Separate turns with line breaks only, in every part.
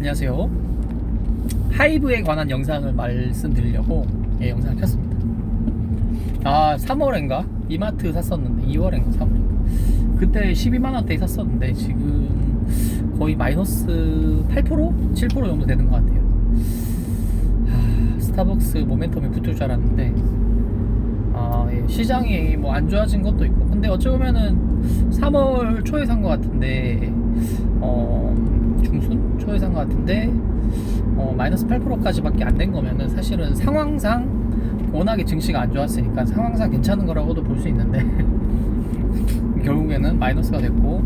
안녕하세요. 하이브에 관한 영상을 말씀드리려고 영상을 켰습니다. 3월인가? 이마트 샀었는데 2월인가 3월인가 그때 12만원대에 샀었는데 지금 거의 마이너스 8%? 7% 정도 되는 것 같아요. 스타벅스 모멘텀이 붙을 줄 알았는데 시장이 뭐 안 좋아진 것도 있고, 근데 어찌 보면은 3월 초에 산 것 같은데 중순? 초에 산 것 같은데 마이너스 8%까지밖에 안 된 거면은 사실은 상황상 워낙에 증시가 안 좋았으니까 상황상 괜찮은 거라고도 볼 수 있는데 결국에는 마이너스가 됐고,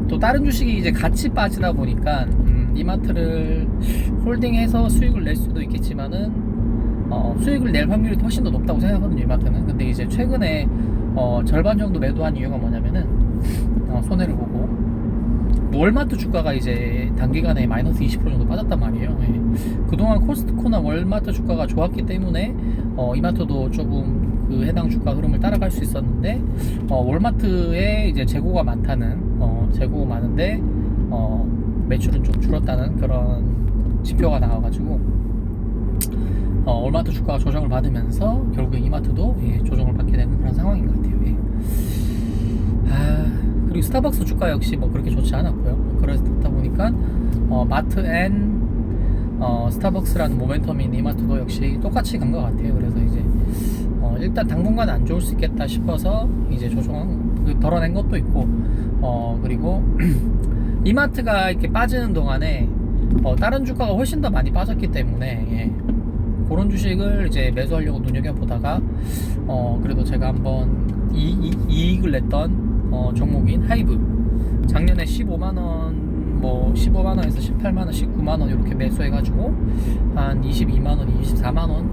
또 다른 주식이 이제 같이 빠지다 보니까 이마트를 홀딩해서 수익을 낼 수도 있겠지만은 수익을 낼 확률이 훨씬 더 높다고 생각하거든요, 이마트는. 근데 이제 최근에 절반 정도 매도한 이유가 뭐냐면은 손해를 보고, 월마트 주가가 이제 단기간에 마이너스 20% 정도 빠졌단 말이에요. 그동안 코스트코나 월마트 주가가 좋았기 때문에 이마트도 조금 그 해당 주가 흐름을 따라갈 수 있었는데, 월마트에 이제 재고가 많다는 재고가 많은데 매출은 좀 줄었다는 그런 지표가 나와가지고 월마트 주가가 조정을 받으면서 결국에 이마트도 조정을 받게 되는 그런 상황인 것 같아요. 그리고 스타벅스 주가 역시 뭐 그렇게 좋지 않았고요. 그러다 보니까 마트 앤 스타벅스라는 모멘텀인 이마트도 역시 똑같이 간 것 같아요. 그래서 이제 일단 당분간 안 좋을 수 있겠다 싶어서 이제 조정한 덜어낸 것도 있고, 그리고 이마트가 이렇게 빠지는 동안에 다른 주가가 훨씬 더 많이 빠졌기 때문에 그런 주식을 이제 매수하려고 눈여겨보다가 그래도 제가 한번 이익을 냈던 종목인 하이브, 작년에 15만원 15만원에서 18만원, 19만원 이렇게 매수해가지고 한 22만원, 24만원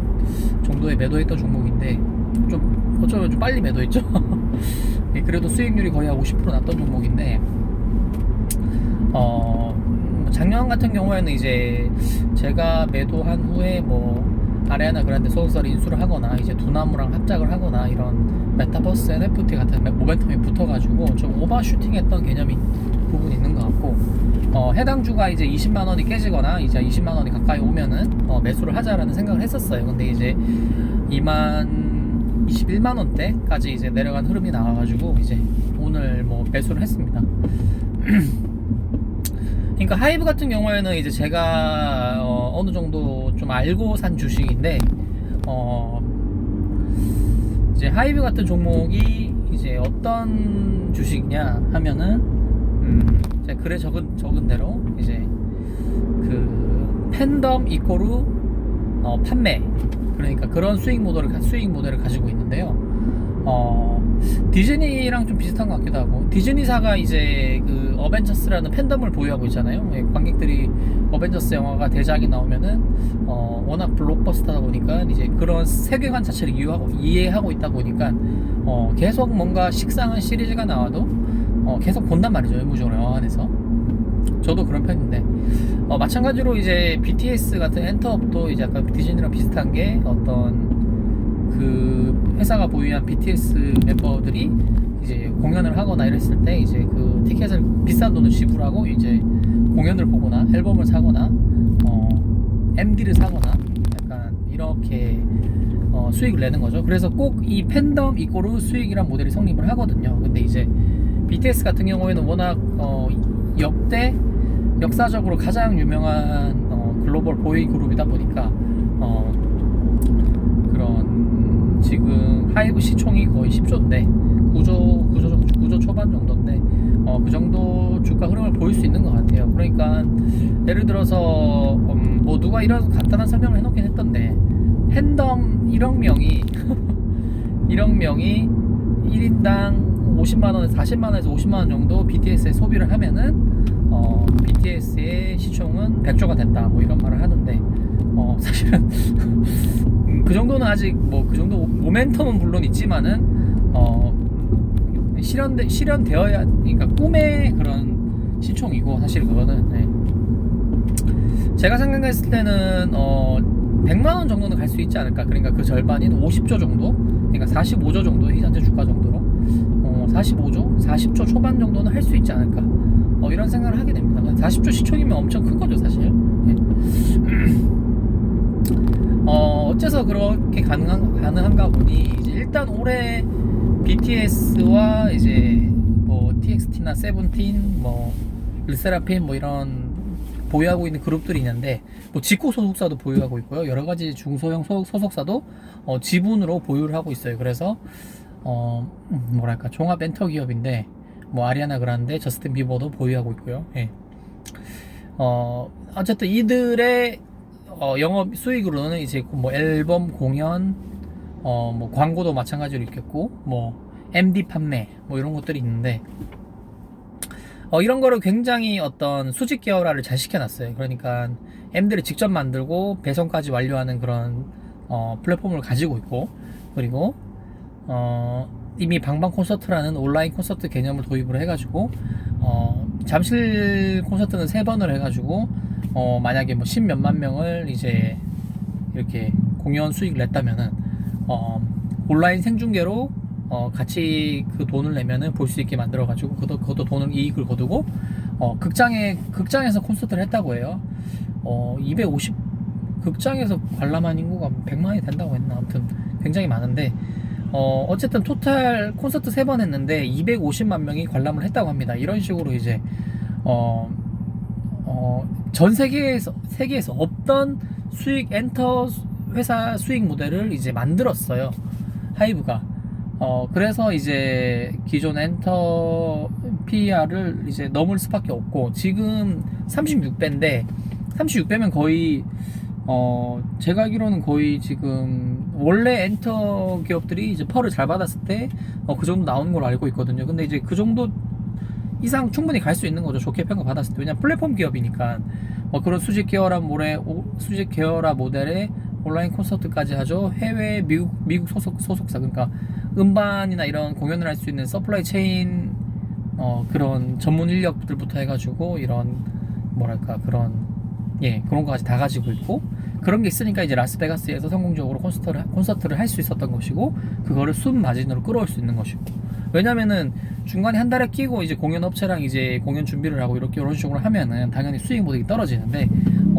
정도에 매도했던 종목인데, 좀 어쩌면 좀 빨리 매도했죠. 그래도 수익률이 거의 한 50% 났던 종목인데, 작년 같은 경우에는 이제 제가 매도한 후에 뭐 아레아나 그란데 소속사를 인수를 하거나 이제 두나무랑 합작을 하거나 이런 메타버스 NFT 같은 모멘텀이 붙어가지고 좀 오버슈팅 했던 개념이 부분이 있는 것 같고, 해당 주가 이제 20만원이 깨지거나 이제 20만원이 가까이 오면은 매수를 하자라는 생각을 했었어요. 근데 이제 21만원대까지 이제 내려간 흐름이 나와가지고 이제 오늘 뭐 매수를 했습니다. 그러니까 하이브 같은 경우에는 이제 제가 어느 정도 좀 알고 산 주식인데, 이제 하이브 같은 종목이 이제 어떤 주식이냐 하면은 제가 글에 적은 대로 이제 그 팬덤 이꼬르 판매, 그러니까 그런 수익 모델을 가지고 있는데요. 디즈니랑 좀 비슷한 것 같기도 하고, 디즈니사가 이제 그 어벤져스라는 팬덤을 보유하고 있잖아요. 관객들이 어벤져스 영화가 대작이 나오면은 워낙 블록버스터다 보니까 이제 그런 세계관 자체를 이해하고 있다 보니까 계속 뭔가 식상한 시리즈가 나와도 계속 본단 말이죠, 의무적으로 영화 안에서. 저도 그런 편인데, 마찬가지로 이제 BTS 같은 엔터업도 이제 약간 디즈니랑 비슷한 게, 어떤 그 회사가 보유한 BTS 멤버들이 이제 공연을 하거나 이랬을 때 이제 그 티켓을 비싼 돈을 지불하고 이제 공연을 보거나 앨범을 사거나 MD를 사거나 약간 이렇게 수익을 내는 거죠. 그래서 꼭 이 팬덤 이꼬르 수익이란 모델이 성립을 하거든요. 근데 이제 BTS 같은 경우에는 워낙 역사적으로 가장 유명한 글로벌 보이 그룹이다 보니까 그런 지금 하이브 시총이 거의 10조인데 9조 초반 정도인데 그 정도 주가 흐름을 보일 수 있는 것 같아요. 그러니까 예를 들어서 뭐 누가 이런 간단한 설명을 해놓긴 했던데, 팬덤 1억 명이 1인당 50만원에서 40만원에서 50만원 정도 BTS에 소비를 하면은 BTS의 시총은 100조가 된다, 뭐 이런 말을 하는데, 사실은 그 정도는 아직 뭐 그 정도 모멘텀은 물론 있지만은 실현되어야, 그러니까 꿈의 그런 시총이고, 사실 그거는 제가 생각했을 때는 100만원 정도는 갈 수 있지 않을까. 그러니까 그 절반인 50조 정도, 그러니까 45조 정도의 현재 주가 정도로 45조, 40조 초반 정도는 할 수 있지 않을까, 이런 생각을 하게 됩니다. 40조 시총이면 엄청 큰 거죠, 사실. 그래서 그렇게 가능한가 보니 이제 일단 올해 BTS와 이제 뭐 TXT나 세븐틴, 뭐 르세라핌 뭐 이런 보유하고 있는 그룹들이 있는데, 뭐 지코 소속사도 보유하고 있고요. 여러 가지 중소형 소속사도 지분으로 보유를 하고 있어요. 그래서 뭐랄까 종합 엔터 기업인데, 뭐 아리아나 그란데, 저스틴 비버도 보유하고 있고요. 예. 어쨌든 이들의 영업 수익으로는 이제 뭐 앨범 공연, 뭐 광고도 마찬가지로 있겠고, 뭐 MD 판매, 뭐 이런 것들이 있는데, 이런 거를 굉장히 어떤 수직 계열화를 잘 시켜놨어요. 그러니까 M들을 직접 만들고 배송까지 완료하는 그런 플랫폼을 가지고 있고, 그리고 이미 방방 콘서트라는 온라인 콘서트 개념을 도입을 해가지고 잠실 콘서트는 3번을 해가지고 만약에 뭐 10몇만 명을 이제 이렇게 공연 수익을 냈다면은 온라인 생중계로 같이 그 돈을 내면은 볼 수 있게 만들어가지고 그것도 돈을 이익을 거두고 극장에서 콘서트를 했다고 해요. 250 극장에서 관람한 인구가 100만이 된다고 했나. 아무튼 굉장히 많은데 어쨌든 토탈 콘서트 3번 했는데 250만 명이 관람을 했다고 합니다. 이런 식으로 이제 전 세계에서 없던 수익 엔터 회사 수익 모델을 이제 만들었어요, 하이브가. 그래서 이제 기존 엔터 PER을 이제 넘을 수밖에 없고, 지금 36배인데 36배면 거의 제가 알기로는 거의 지금 원래 엔터 기업들이 이제 펄을 잘 받았을 때 그 정도 나오는 걸로 알고 있거든요. 근데 이제 그 정도 이상 충분히 갈 수 있는 거죠, 좋게 평가 받았을 때. 왜냐면 플랫폼 기업이니까. 그런 수직 계열화 모델의 온라인 콘서트까지 하죠. 해외 미국 소속사, 그러니까 음반이나 이런 공연을 할 수 있는 서플라이 체인 그런 전문 인력들부터 해가지고 이런 뭐랄까 그런 거까지 다 가지고 있고, 그런 게 있으니까 이제 라스베가스에서 성공적으로 콘서트를 할 수 있었던 것이고, 그거를 순 마진으로 끌어올 수 있는 것이고. 왜냐면은 중간에 한 달에 끼고 이제 공연 업체랑 이제 공연 준비를 하고 이런 식으로 하면은 당연히 수익 모델이 떨어지는데,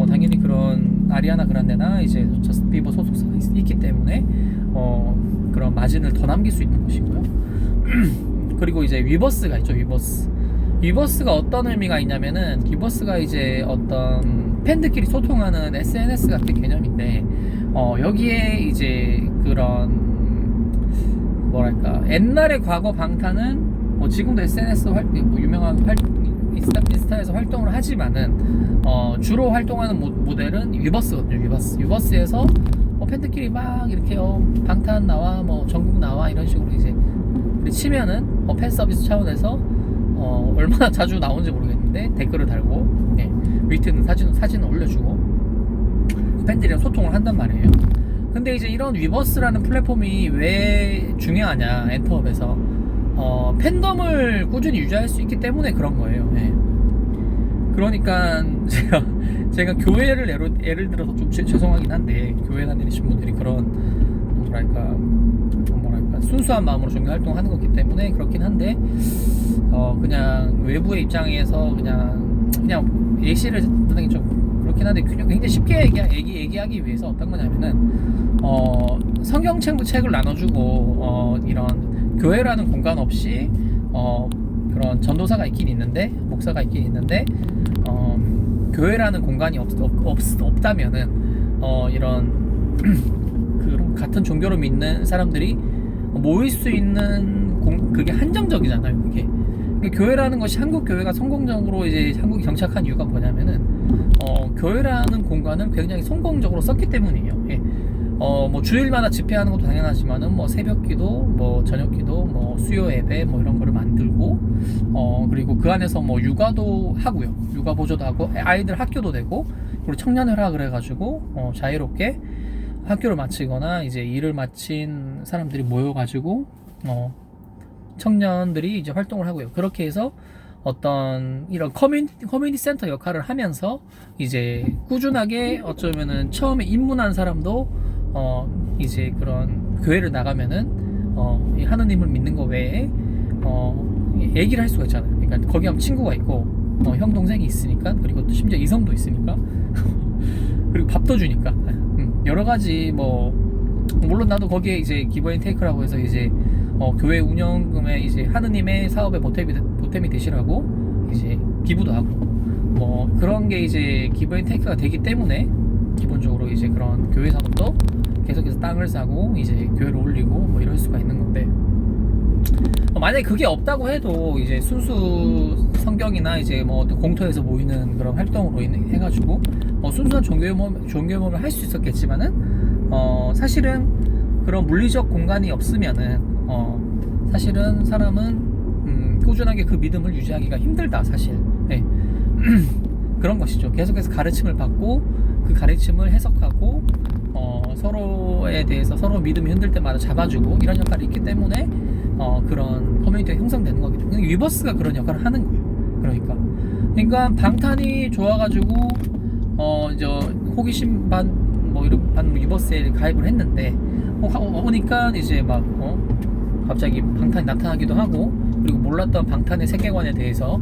당연히 그런 아리아나 그란데나 이제 저스틴 비버 소속사가 있기 때문에 그런 마진을 더 남길 수 있는 것이고요. 그리고 이제 위버스가 있죠. 위버스가 어떤 의미가 있냐면은, 위버스가 이제 어떤 팬들끼리 소통하는 SNS 같은 개념인데, 여기에 이제 그런 뭐랄까 옛날의 과거 방탄은 지금도 SNS 유명한 인스타에서 활동을 하지만은 주로 활동하는 모델은 위버스거든요. 위버스에서 팬들끼리 막 이렇게 방탄 나와, 뭐 정국 나와, 이런 식으로 이제 치면은 팬 서비스 차원에서 얼마나 자주 나오는지 모르겠는데 댓글을 달고, 위트는 사진을 올려주고 팬들이랑 소통을 한단 말이에요. 근데 이제 이런 위버스라는 플랫폼이 왜 중요하냐, 엔터업에서 팬덤을 꾸준히 유지할 수 있기 때문에 그런 거예요. 그러니까 제가 교회를 예를 들어서 좀 죄송하긴 한데, 교회 다니시는 분들이 그런 뭐랄까 순수한 마음으로 종교 활동하는 거기 때문에 그렇긴 한데, 그냥 외부의 입장에서 그냥 예시를 듣는 게 좀 그렇긴 한데, 굉장히 쉽게 얘기하기 위해서 어떤 거냐면은 성경책을 나눠주고 이런 교회라는 공간 없이 그런 전도사가 있긴 있는데, 목사가 있긴 있는데, 교회라는 공간이 없다면은 이런 그런 같은 종교를 믿는 사람들이 모일 수 있는 그게 한정적이잖아요. 그게. 그러니까 교회라는 것이, 한국 교회가 성공적으로 이제 한국이 정착한 이유가 뭐냐면은 교회라는 공간을 굉장히 성공적으로 썼기 때문이에요. 뭐 주일마다 집회하는 것도 당연하지만은 뭐 새벽기도, 뭐 저녁기도, 뭐 수요 예배, 뭐 이런 거를 만들고, 그리고 그 안에서 뭐 육아도 하고요, 육아 보조도 하고, 아이들 학교도 되고, 그리고 청년회라 그래가지고 자유롭게 학교를 마치거나 이제 일을 마친 사람들이 모여가지고 청년들이 이제 활동을 하고요. 그렇게 해서 어떤 이런 커뮤니티 센터 역할을 하면서 이제 꾸준하게 어쩌면은 처음에 입문한 사람도 이제 그런 교회를 나가면은 하느님을 믿는 거 외에 얘기를 할 수가 있잖아요. 그러니까 거기 하면 친구가 있고 형 동생이 있으니까, 그리고 또 심지어 이성도 있으니까 그리고 밥도 주니까 여러 가지 뭐 물론 나도 거기에 이제 기브앤 테이크라고 해서 이제 교회 운영금에 이제 하느님의 사업에 보탬이 되시라고 이제 기부도 하고 뭐 그런 게 이제 기브앤 테이크가 되기 때문에 기본적으로 이제 그런 교회 사업도 계속해서 땅을 사고 이제 교회를 올리고 뭐 이럴 수가 있는 건데, 만약에 그게 없다고 해도 이제 순수 성경이나 이제 뭐 어떤 공터에서 모이는 그런 활동으로 해가지고 순수한 종교 모임을 할 수 있었겠지만은 사실은 그런 물리적 공간이 없으면은 사실은 사람은 꾸준하게 그 믿음을 유지하기가 힘들다 사실. 네. 그런 것이죠. 계속해서 가르침을 받고 그 가르침을 해석하고 서로에 대해서 서로 믿음이 흔들 때마다 잡아주고 이런 역할이 있기 때문에 그런 커뮤니티가 형성되는 거거든요. 근데 위버스가 그런 역할을 하는 거예요. 그러니까 방탄이 좋아가지고 이제 호기심 뭐 이런 위버스에 가입을 했는데 오니까 이제 막 갑자기 방탄이 나타나기도 하고, 그리고 몰랐던 방탄의 세계관에 대해서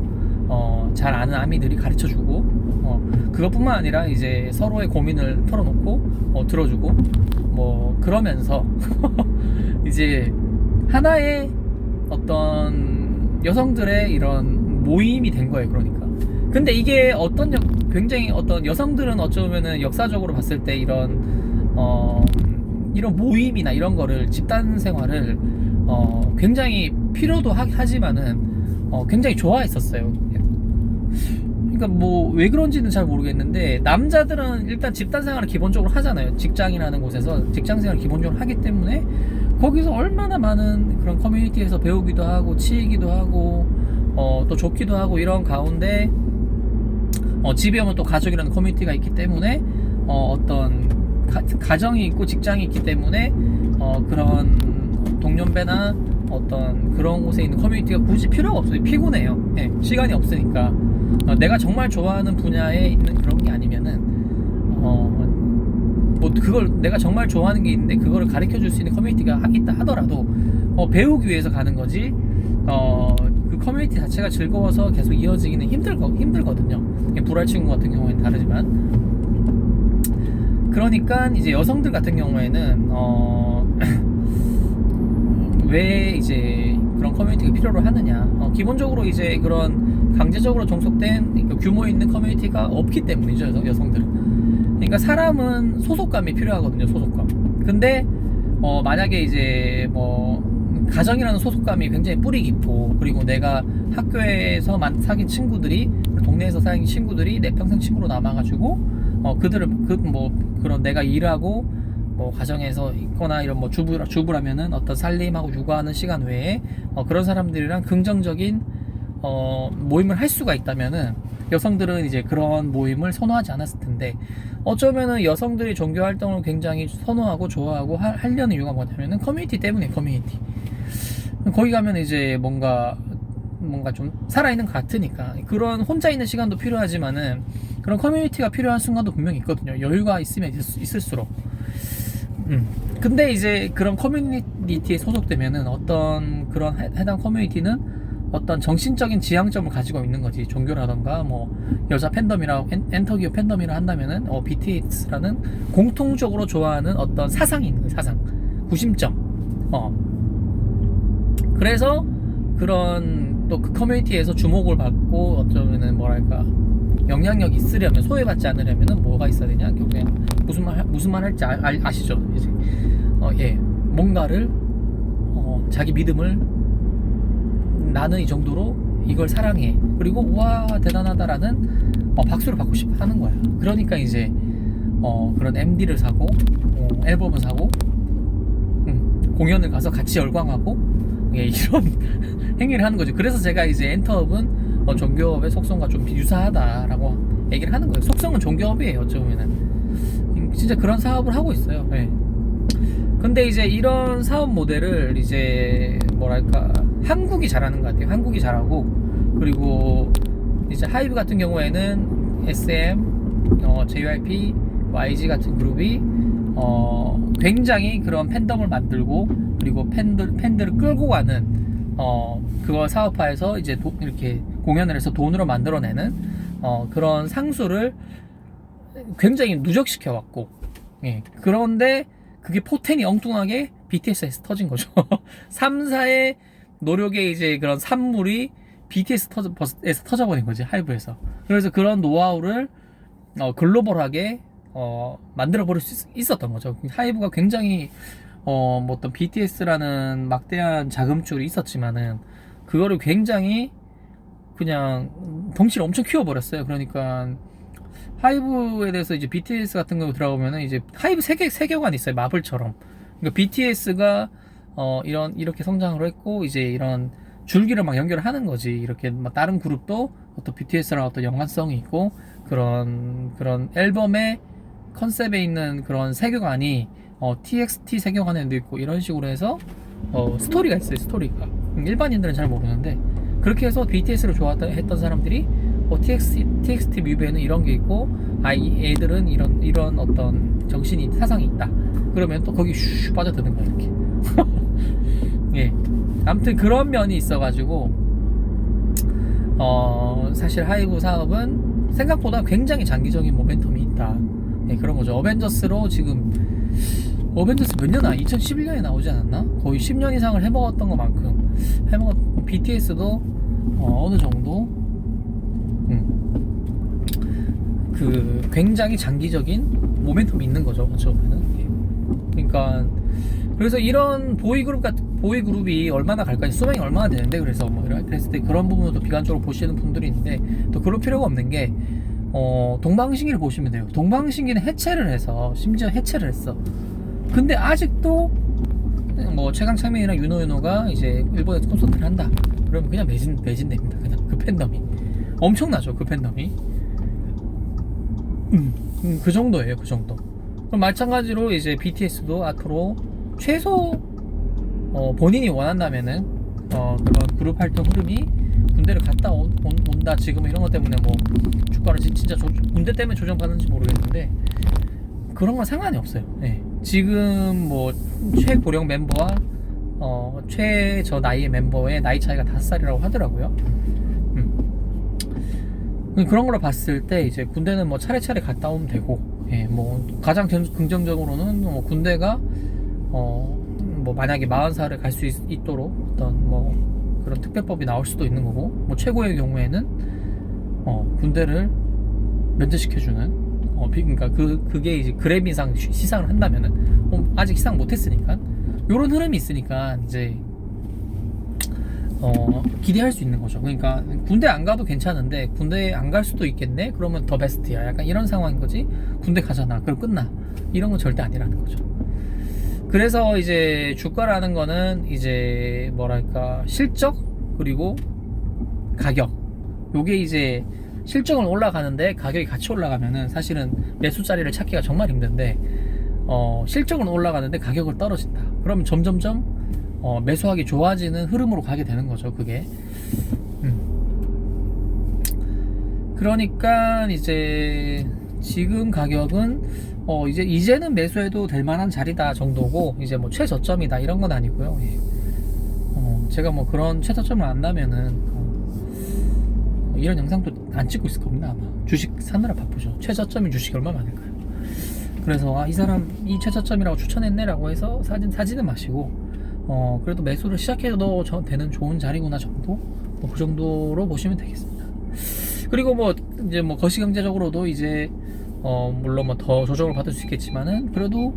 잘 아는 아미들이 가르쳐주고 그것뿐만 아니라 이제 서로의 고민을 털어놓고 들어주고 뭐 그러면서 이제 하나의 어떤 여성들의 이런 모임이 된 거예요. 그러니까 근데 이게 굉장히 어떤 여성들은 어쩌면은 역사적으로 봤을 때 이런 모임이나 이런 거를 집단 생활을 굉장히 필요도 하지만은 굉장히 좋아했었어요. 그러니까 뭐 왜 그런지는 잘 모르겠는데, 남자들은 일단 집단 생활을 기본적으로 하잖아요. 직장이라는 곳에서 직장 생활을 기본적으로 하기 때문에 거기서 얼마나 많은 그런 커뮤니티에서 배우기도 하고 치이기도 하고 또 좋기도 하고 이런 가운데 집에 오면 또 가족이라는 커뮤니티가 있기 때문에 어떤 가정이 있고 직장이 있기 때문에 그런 동년배나 어떤 그런 곳에 있는 커뮤니티가 굳이 필요가 없어요. 피곤해요. 네, 시간이 없으니까. 내가 정말 좋아하는 분야에 있는 그런 게 아니면은 뭐 그걸 내가 정말 좋아하는 게 있는데 그거를 가르쳐 줄 수 있는 커뮤니티가 있다 하더라도 배우기 위해서 가는 거지 그 커뮤니티 자체가 즐거워서 계속 이어지기는 힘들거든요. 불알 친구 같은 경우에는 다르지만, 그러니까 이제 여성들 같은 경우에는 왜 이제 그런 커뮤니티가 필요로 하느냐, 기본적으로 이제 그런 강제적으로 종속된 규모 있는 커뮤니티가 없기 때문이죠. 여성들은. 그러니까 사람은 소속감이 필요하거든요. 소속감. 근데 만약에 이제 뭐 가정이라는 소속감이 굉장히 뿌리 깊고, 그리고 내가 학교에서 사귄 친구들이, 동네에서 사귄 친구들이 내 평생 친구로 남아가지고 그들을 그런 내가 일하고 뭐 가정에서 있거나 이런 뭐 주부라면은 어떤 살림하고 육아하는 시간 외에 그런 사람들이랑 긍정적인 모임을 할 수가 있다면은 여성들은 이제 그런 모임을 선호하지 않았을 텐데, 어쩌면은 여성들이 종교 활동을 굉장히 선호하고 좋아하고 하려는 이유가 뭐냐면은 커뮤니티 때문에. 커뮤니티 거기 가면 이제 뭔가 좀 살아있는 것 같으니까. 그런 혼자 있는 시간도 필요하지만은 그런 커뮤니티가 필요한 순간도 분명히 있거든요. 여유가 있으면 있을수록. 근데 이제 그런 커뮤니티에 소속되면은 어떤 그런 해당 커뮤니티는 어떤 정신적인 지향점을 가지고 있는 거지. 종교라던가 뭐 여자 팬덤이라 엔터기어 팬덤이라 한다면은 BTS라는 공통적으로 좋아하는 어떤 사상이 있는 거예요. 사상, 구심점. 그래서 그런 또 그 커뮤니티에서 주목을 받고 어쩌면은 뭐랄까 영향력이 있으려면, 소외받지 않으려면은 뭐가 있어야 되냐? 그냥 무슨 말 할지 아시죠? 이제 뭔가를 자기 믿음을, 나는 이 정도로 이걸 사랑해, 그리고 우와 대단하다라는 박수를 받고 싶어 하는 거야. 그러니까 이제 그런 MD를 사고 앨범을 사고 공연을 가서 같이 열광하고 이런 행위를 하는 거죠. 그래서 제가 이제 엔터업은 종교업의 속성과 좀 유사하다라고 얘기를 하는 거예요. 속성은 종교업이에요. 어쩌면은 진짜 그런 사업을 하고 있어요. 네. 근데 이제 이런 사업 모델을 이제 뭐랄까 한국이 잘하는 것 같아요. 한국이 잘하고, 그리고 이제 하이브 같은 경우에는 SM, JYP, YG 같은 그룹이 굉장히 그런 팬덤을 만들고, 그리고 팬들을 끌고 가는 그걸 사업화해서 이제 이렇게 공연을 해서 돈으로 만들어내는 그런 상수를 굉장히 누적시켜 왔고, 예. 그런데 그게 포텐이 엉뚱하게 BTS에서 터진 거죠. 3사의 노력의 이제 그런 산물이 BTS에서 터져버린 거지, 하이브에서. 그래서 그런 노하우를 글로벌하게 만들어 버릴 수 있었던 거죠. 하이브가 굉장히 뭐 어떤 BTS라는 막대한 자금줄이 있었지만은 그거를 굉장히 그냥 덩치를 엄청 키워버렸어요. 그러니까 하이브에 대해서 이제 BTS 같은 거 들어가면은 이제 하이브 세계관이 있어요. 마블처럼. 그러니까 BTS가 이렇게 성장을 했고 이제 이런 줄기를 막 연결을 하는 거지. 이렇게 막 다른 그룹도 어떤 BTS랑 어떤 연관성이 있고 그런 앨범의 컨셉에 있는 그런 세계관이 TXT 세계관에도 있고 이런 식으로 해서 스토리가 있어요. 스토리가 일반인들은 잘 모르는데 그렇게 해서 BTS를 좋아했던 사람들이 TXT 뮤비에는 이런 게 있고 애들은 이런 어떤 정신이 사상이 있다. 그러면 또 거기 슈 빠져드는 거야 이렇게. 예. 아무튼 그런 면이 있어가지고 사실 하이브 사업은 생각보다 굉장히 장기적인 모멘텀이 있다. 예, 그런 거죠. 어벤져스로 지금 어벤져스 몇 년 2011년에 나오지 않았나? 거의 10년 이상을 해먹었던 것만큼 BTS도 어느 정도 그 굉장히 장기적인 모멘텀이 있는 거죠. 어찌 보면은. 예. 그러니까 그래서 이런 보이그룹이 얼마나 갈까? 수명이 얼마나 되는데 그래서 뭐 이렇게 했을 때 그런 부분도 비관적으로 보시는 분들이 있는데 또 그럴 필요가 없는 게 동방신기를 보시면 돼요. 동방신기는 해체를 해서 심지어 해체를 했어. 근데 아직도 뭐 최강창민이랑 윤호가 이제 일본에서 콘서트를 한다. 그러면 그냥 매진됩니다. 그냥 그 팬덤이 엄청나죠. 그 팬덤이 그 정도예요. 그 정도. 그럼 마찬가지로 이제 BTS도 앞으로 최소 본인이 원한다면은 그런 그룹 활동 흐름이 군대를 갔다 온다 지금 이런 것 때문에 뭐 주가를 진짜 군대 때문에 조정받는지 모르겠는데 그런 건 상관이 없어요. 네. 지금 뭐 최고령 멤버와 최저 나이의 멤버의 나이 차이가 5살이라고 하더라고요. 그런 걸로 봤을 때 이제 군대는 뭐 차례차례 갔다 오면 되고, 예, 뭐 가장 긍정적으로는 뭐 군대가 뭐 만약에 40살에 갈 수 있도록 어떤 뭐 그런 특별법이 나올 수도 있는 거고, 뭐 최고의 경우에는 군대를 면제시켜주는 그러니까 그게 이제 그램 이상 시상을 한다면은 아직 시상 못했으니까 요런 흐름이 있으니까 이제 기대할 수 있는 거죠. 그러니까 군대 안 가도 괜찮은데 군대 안 갈 수도 있겠네? 그러면 더 베스트야. 약간 이런 상황인 거지. 군대 가잖아. 그럼 끝나. 이런 건 절대 아니라는 거죠. 그래서 이제 주가라는 거는 이제 뭐랄까 실적 그리고 가격. 요게 이제 실적은 올라가는데 가격이 같이 올라가면은 사실은 매수 자리를 찾기가 정말 힘든데 실적은 올라가는데 가격은 떨어진다. 그러면 점점점 매수하기 좋아지는 흐름으로 가게 되는 거죠. 그게 그러니까 이제 지금 가격은 이제는 매수해도 될 만한 자리다 정도고 이제 뭐 최저점이다 이런 건 아니고요. 예. 제가 뭐 그런 최저점을 안 나면은 이런 영상도 안 찍고 있을 겁니다. 아마 주식 사느라 바쁘죠. 최저점인 주식이 얼마 많을까요? 그래서 이 사람 이 최저점이라고 추천했네라고 해서 사지는 마시고 그래도 매수를 시작해도 되는 좋은 자리구나 정도, 뭐 그 정도로 보시면 되겠습니다. 그리고 뭐 이제 뭐 거시경제적으로도 이제 물론 뭐 더 조정을 받을 수 있겠지만은 그래도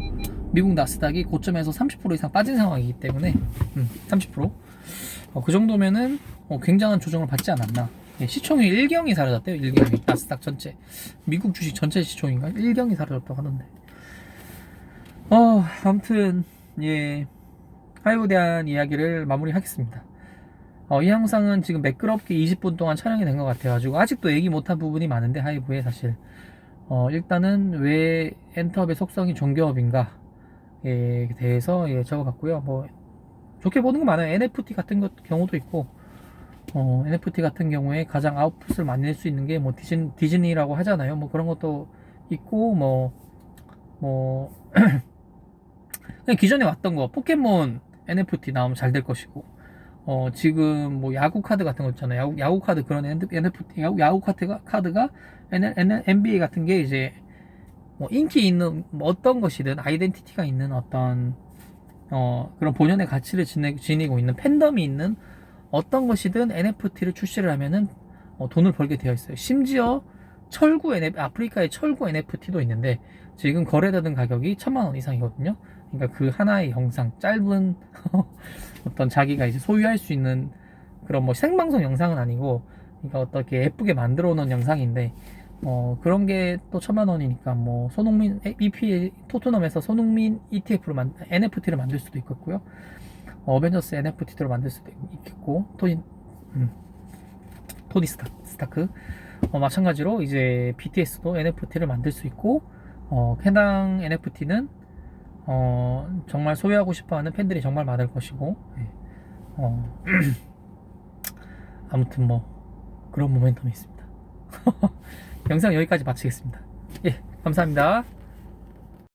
미국 나스닥이 고점에서 30% 이상 빠진 상황이기 때문에 30% 그 정도면은 굉장한 조정을 받지 않았나. 예, 시총이 1경이 사라졌대요. 1경이 나스닥 전체 미국 주식 전체 시총인가 1경이 사라졌다고 하던데. 아무튼 예, 하이브에 대한 이야기를 마무리하겠습니다. 이 영상은 지금 매끄럽게 20분 동안 촬영이 된 것 같아가지고 아직도 얘기 못한 부분이 많은데 하이브에 사실 일단은 왜 엔터업의 속성이 종교업인가에 대해서 적어봤고요. 뭐 좋게 보는 거 많아요. NFT 같은 경우도 있고 NFT 같은 경우에 가장 아웃풋을 많이 낼 수 있는 게 뭐 디즈니라고 하잖아요. 뭐 그런 것도 있고 뭐 그냥 기존에 왔던 거 포켓몬 NFT 나오면 잘 될 것이고 지금 뭐 야구 카드 같은 거 있잖아요. 야구 카드 그런 NFT 야구 카드가 NBA 같은 게 이제 뭐 인기 있는 뭐 어떤 것이든 아이덴티티가 있는 어떤 그런 본연의 가치를 지니고 있는 팬덤이 있는 어떤 것이든 NFT를 출시를 하면은 돈을 벌게 되어 있어요. 심지어 아프리카의 철구 NFT도 있는데 지금 거래되는 가격이 1,000만 원 이상이거든요. 그러니까 그 하나의 영상, 짧은 어떤 자기가 이제 소유할 수 있는 그런 뭐 생방송 영상은 아니고, 그러니까 어떻게 예쁘게 만들어 놓은 영상인데 그런 게 또 1,000만 원이니까 뭐 손흥민 EPL 토트넘에서 손흥민 NFT를 만들 수도 있겠고요. 어벤져스 NFT로 만들 수도 있겠고, 토니 스타크 마찬가지로 이제 BTS도 NFT를 만들 수 있고, 해당 NFT는 정말 소유하고 싶어하는 팬들이 정말 많을 것이고, 예. 아무튼 뭐 그런 모멘텀이 있습니다. 영상 여기까지 마치겠습니다. 예, 감사합니다.